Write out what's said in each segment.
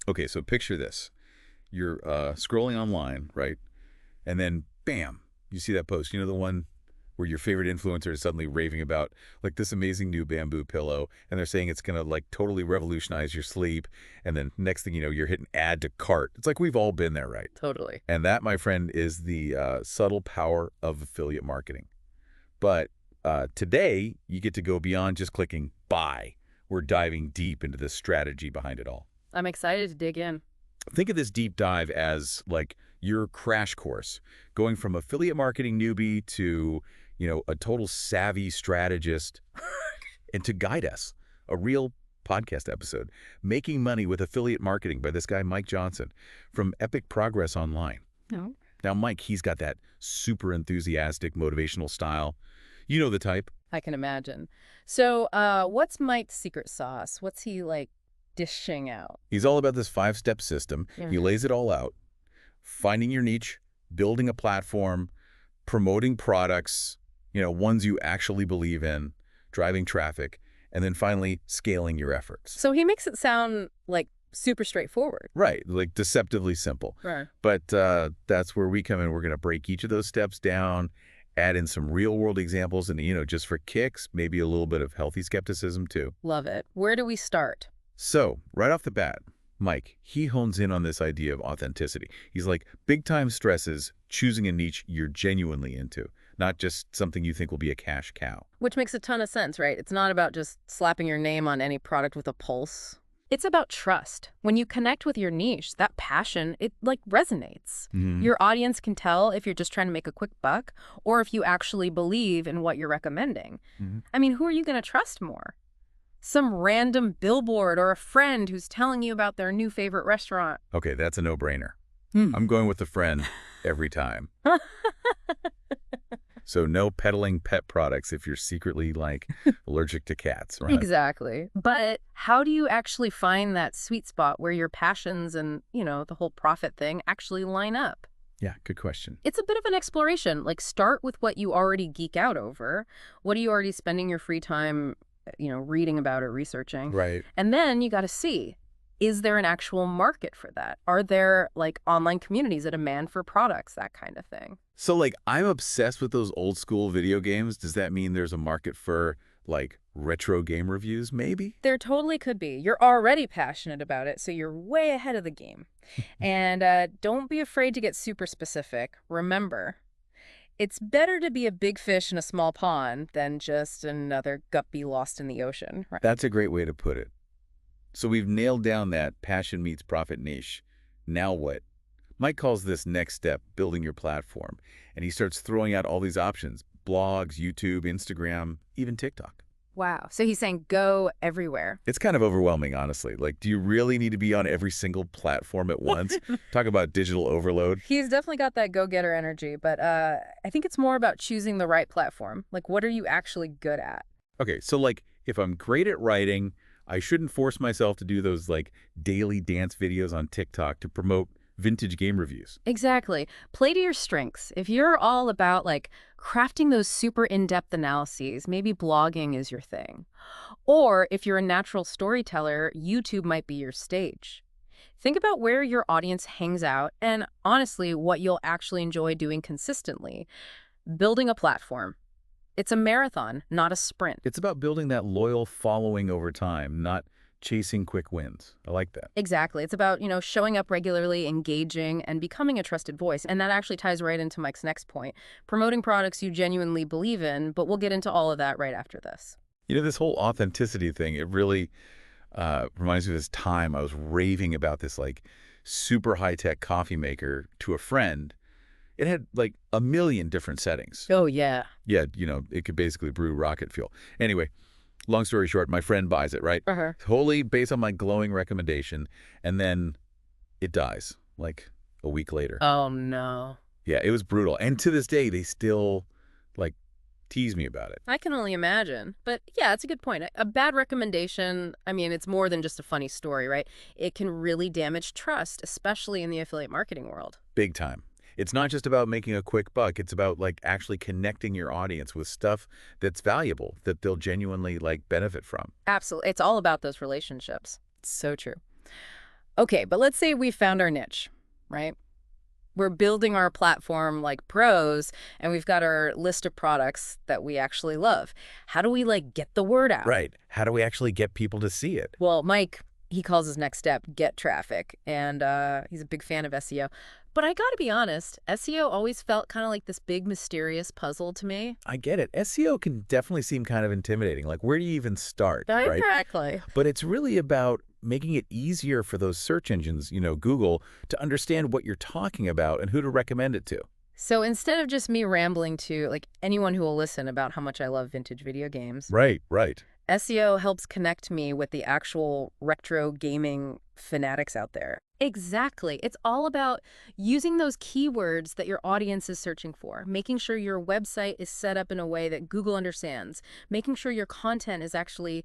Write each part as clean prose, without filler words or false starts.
Okay, so picture this. You're scrolling online, right? And then, bam, you see that post. You know the one where your favorite influencer is suddenly raving about like this amazing new bamboo pillow, and they're saying it's gonna like totally revolutionize your sleep. And then next thing you know, you're hitting add to cart. It's like we've all been there, right? Totally. And that, my friend, is the subtle power of affiliate marketing. But today, you get to go beyond just clicking buy. We're diving deep into the strategy behind it all. I'm excited to dig in. Think of this deep dive as like your crash course, going from affiliate marketing newbie to, a total savvy strategist and to guide us, a real podcast episode, Making Money with Affiliate Marketing by this guy, Mike Johnson, from Epic Progress Online. No. Now, Mike, he's got that super enthusiastic, motivational style. You know the type. I can imagine. So, what's Mike's secret sauce? What's he like dishing out? He's all about this 5-step system. Yeah. He lays it all out. Finding your niche, building a platform, promoting products, ones you actually believe in, driving traffic, and then finally scaling your efforts. So he makes it sound like super straightforward. Right, like deceptively simple. Right. But that's where we come in. We're going to break each of those steps down, add in some real-world examples, and, just for kicks, maybe a little bit of healthy skepticism too. Love it. Where do we start? So, right off the bat, Mike, he hones in on this idea of authenticity. He's like, big time stresses choosing a niche you're genuinely into, not just something you think will be a cash cow. Which makes a ton of sense, right? It's not about just slapping your name on any product with a pulse. It's about trust. When you connect with your niche, that passion, it like resonates. Your audience can tell if you're just trying to make a quick buck or if you actually believe in what you're recommending. I mean, who are you going to trust more? Some random billboard or a friend who's telling you about their new favorite restaurant. Okay, that's a no-brainer. I'm going with a friend every time. So no peddling pet products if you're secretly, like, allergic to cats, right? Exactly. But how do you actually find that sweet spot where your passions and, the whole profit thing actually line up? Yeah, good question. It's a bit of an exploration. Like, start with what you already geek out over. What are you already spending your free time, reading about or researching? Right. And then you got to see, is there an actual market for that? Are there, like, online communities, a demand for products, that kind of thing? So, like, I'm obsessed with those old school video games. Does that mean there's a market for, like, retro game reviews, maybe? There totally could be. You're already passionate about it, so you're way ahead of the game. And don't be afraid to get super specific. Remember, it's better to be a big fish in a small pond than just another guppy lost in the ocean. Right? That's a great way to put it. So we've nailed down that passion meets profit niche. Now what? Mike calls this next step building your platform, and he starts throwing out all these options: blogs, YouTube, Instagram, even TikTok. Wow. So he's saying go everywhere. It's kind of overwhelming, honestly. Like, do you really need to be on every single platform at once? Talk about digital overload. He's definitely got that go-getter energy, but I think it's more about choosing the right platform. Like, what are you actually good at? Okay, so like, if I'm great at writing, I shouldn't force myself to do those like daily dance videos on TikTok to promote vintage game reviews. Exactly. Play to your strengths. If you're all about like crafting those super in-depth analyses, maybe blogging is your thing. Or if you're a natural storyteller, YouTube might be your stage. Think about where your audience hangs out and honestly, what you'll actually enjoy doing consistently. Building a platform. It's a marathon, not a sprint. It's about building that loyal following over time, not chasing quick wins. I like that. Exactly. It's about, showing up regularly, engaging, and becoming a trusted voice. And that actually ties right into Mike's next point, promoting products you genuinely believe in, but we'll get into all of that right after this. This whole authenticity thing, it really reminds me of this time I was raving about this like super high-tech coffee maker to a friend. It had like a million different settings. Oh, yeah. Yeah, it could basically brew rocket fuel. Anyway, long story short, my friend buys it, right? Totally based on my glowing recommendation, and then it dies like a week later. Oh, no. Yeah, it was brutal. And to this day, they still like tease me about it. I can only imagine. But yeah, it's a good point. A bad recommendation, I mean, it's more than just a funny story, right? It can really damage trust, especially in the affiliate marketing world. Big time. It's not just about making a quick buck. It's about like actually connecting your audience with stuff that's valuable, that they'll genuinely like benefit from. Absolutely. It's all about those relationships. It's so true. Okay, but let's say we found our niche, right? We're building our platform like pros, and we've got our list of products that we actually love. How do we, like, get the word out? Right. How do we actually get people to see it? Well, Mike, he calls his next step get traffic, and he's a big fan of SEO. But I gotta be honest, SEO always felt kind of like this big mysterious puzzle to me. I get it. SEO can definitely seem kind of intimidating. Like, where do you even start, right? Exactly. But it's really about making it easier for those search engines, Google, to understand what you're talking about and who to recommend it to. So instead of just me rambling to, like, anyone who will listen about how much I love vintage video games, Right, right. SEO helps connect me with the actual retro gaming fanatics out there. Exactly. It's all about using those keywords that your audience is searching for, making sure your website is set up in a way that Google understands, making sure your content is actually,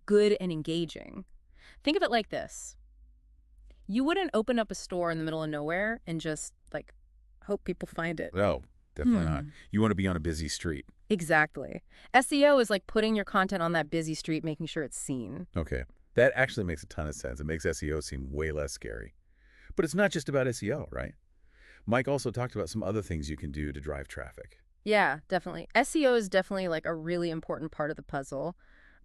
good and engaging. Think of it like this. You wouldn't open up a store in the middle of nowhere and just, like, hope people find it. No, definitely not. You want to be on a busy street. Exactly. SEO is like putting your content on that busy street, making sure it's seen. Okay. That actually makes a ton of sense. It makes SEO seem way less scary. But it's not just about SEO, right? Mike also talked about some other things you can do to drive traffic. Yeah, definitely. SEO is definitely like a really important part of the puzzle.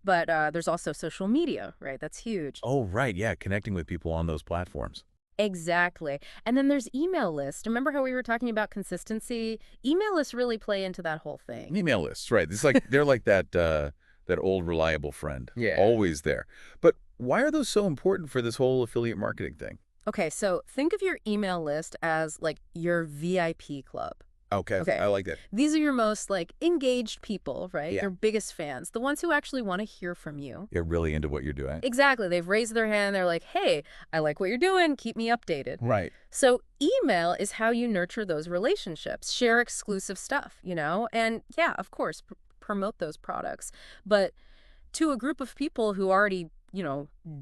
But there's also social media, right? That's huge. Oh, right. Yeah, connecting with people on those platforms. Exactly. And then there's email lists. Remember how we were talking about consistency? Email lists really play into that whole thing. Email lists, right. It's like they're like that old reliable friend. Yeah. Always there. But why are those so important for this whole affiliate marketing thing? Okay, so think of your email list as like your VIP club. Okay. I like that. These are your most, like, engaged people, right? Yeah. Your biggest fans, the ones who actually want to hear from you. You're really into what you're doing. Exactly. They've raised their hand. They're like, hey, I like what you're doing. Keep me updated. Right. So email is how you nurture those relationships, share exclusive stuff, and yeah, of course, promote those products. But to a group of people who already,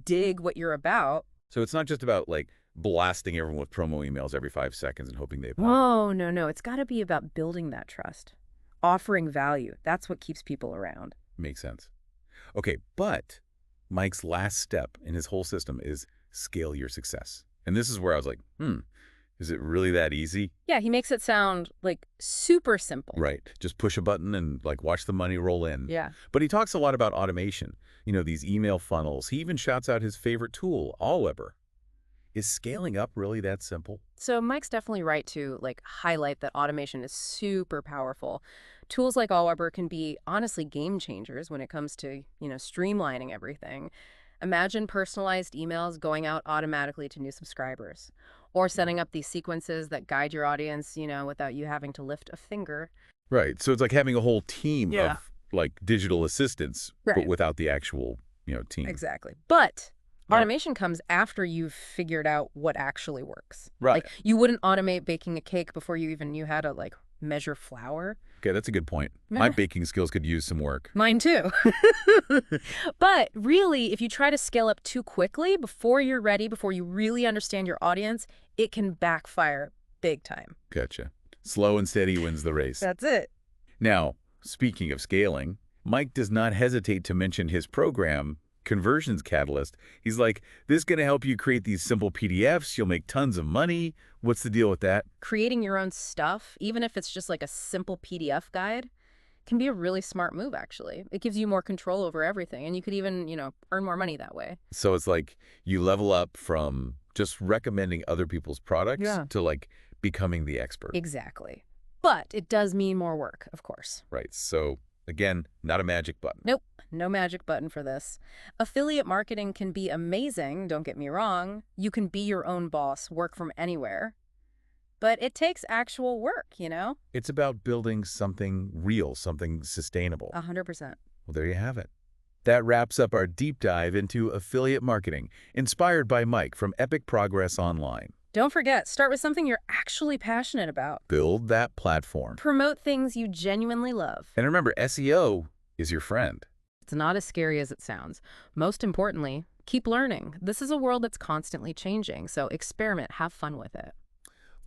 dig what you're about. So it's not just about, like, blasting everyone with promo emails every 5 seconds and hoping they pop. Oh, no. It's got to be about building that trust, offering value. That's what keeps people around. Makes sense. Okay, but Mike's last step in his whole system is scale your success. And this is where I was like, is it really that easy? Yeah, he makes it sound, like, super simple. Right. Just push a button and, like, watch the money roll in. Yeah. But he talks a lot about automation, these email funnels. He even shouts out his favorite tool, Aweber. Is scaling up really that simple? So Mike's definitely right to, like, highlight that automation is super powerful. Tools like Aweber can be honestly game changers when it comes to, streamlining everything. Imagine personalized emails going out automatically to new subscribers, or setting up these sequences that guide your audience, without you having to lift a finger. Right. So it's like having a whole team Yeah. of, like, digital assistants, but Right. without the actual, team. Exactly. But Oh. automation comes after you've figured out what actually works. Right. Like, you wouldn't automate baking a cake before you even knew how to, like, measure flour. Okay, that's a good point. My baking skills could use some work. Mine too. But really, if you try to scale up too quickly before you're ready, before you really understand your audience, it can backfire big time. Gotcha. Slow and steady wins the race. That's it. Now, speaking of scaling, Mike does not hesitate to mention his program, Conversions Catalyst. He's like, this is going to help you create these simple PDFs. You'll make tons of money. What's the deal with that? Creating your own stuff, even if it's just like a simple PDF guide, can be a really smart move, actually. It gives you more control over everything, and you could even, earn more money that way. So it's like you level up from just recommending other people's products to, like, becoming the expert. Exactly. But it does mean more work, of course. Right. So, again, not a magic button. Nope, no magic button for this. Affiliate marketing can be amazing, don't get me wrong. You can be your own boss, work from anywhere. But it takes actual work, It's about building something real, something sustainable. 100%. Well, there you have it. That wraps up our deep dive into affiliate marketing, inspired by Mike from Epic Progress Online. Don't forget, start with something you're actually passionate about. Build that platform. Promote things you genuinely love. And remember, SEO is your friend. It's not as scary as it sounds. Most importantly, keep learning. This is a world that's constantly changing, so experiment, have fun with it.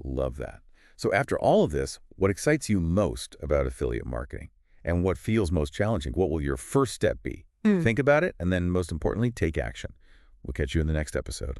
Love that. So after all of this, what excites you most about affiliate marketing? And what feels most challenging? What will your first step be? Think about it, and then most importantly, take action. We'll catch you in the next episode.